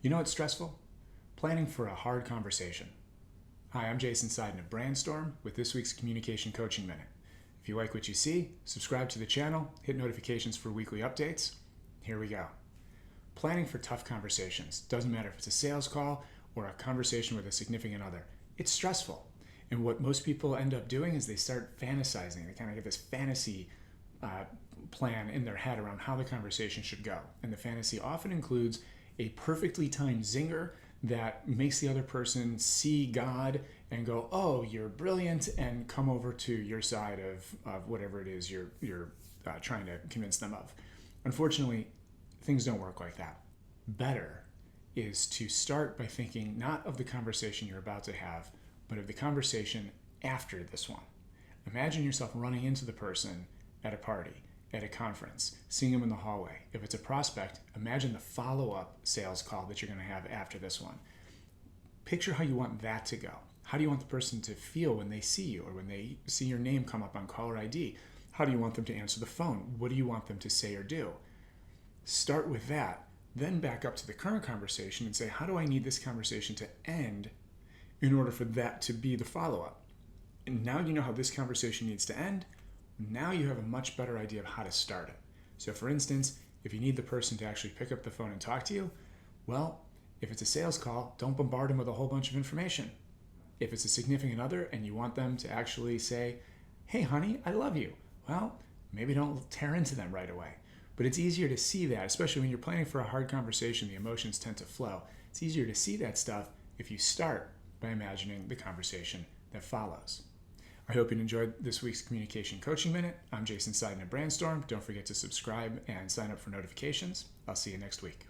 You know what's stressful? Planning for a hard conversation. Hi, I'm Jason Seiden of Brandstorm with this week's Communication Coaching Minute. If you like what you see, subscribe to the channel, hit notifications for weekly updates. Here we go. Planning for tough conversations. Doesn't matter if it's a sales call or a conversation with a significant other. It's stressful. And what most people end up doing is they start fantasizing. They kind of get this fantasy plan in their head around how the conversation should go. And the fantasy often includes a perfectly timed zinger that makes the other person see God and go, oh, you're brilliant, and come over to your side of whatever it is you're trying to convince them of. Unfortunately, things don't work like that. Better is to start by thinking not of the conversation you're about to have, but of the conversation after this one. Imagine yourself running into the person at a party, at a conference, seeing them in the hallway. If it's a prospect, imagine the follow-up sales call that you're going to have after this one. Picture how you want that to go. How do you want the person to feel when they see you or when they see your name come up on caller ID? How do you want them to answer the phone? What do you want them to say or do? Start with that, then back up to the current conversation and say, how do I need this conversation to end in order for that to be the follow-up? And now you know how this conversation needs to end. Now you have a much better idea of how to start it. So for instance, if you need the person to actually pick up the phone and talk to you, well, if it's a sales call, don't bombard them with a whole bunch of information. If it's a significant other and you want them to actually say, hey honey, I love you, well, maybe don't tear into them right away. But it's easier to see that, especially when you're planning for a hard conversation, the emotions tend to flow. It's easier to see that stuff if you start by imagining the conversation that follows. I hope you enjoyed this week's Communication Coaching Minute. I'm Jason Seiden of Brandstorm. Don't forget to subscribe and sign up for notifications. I'll see you next week.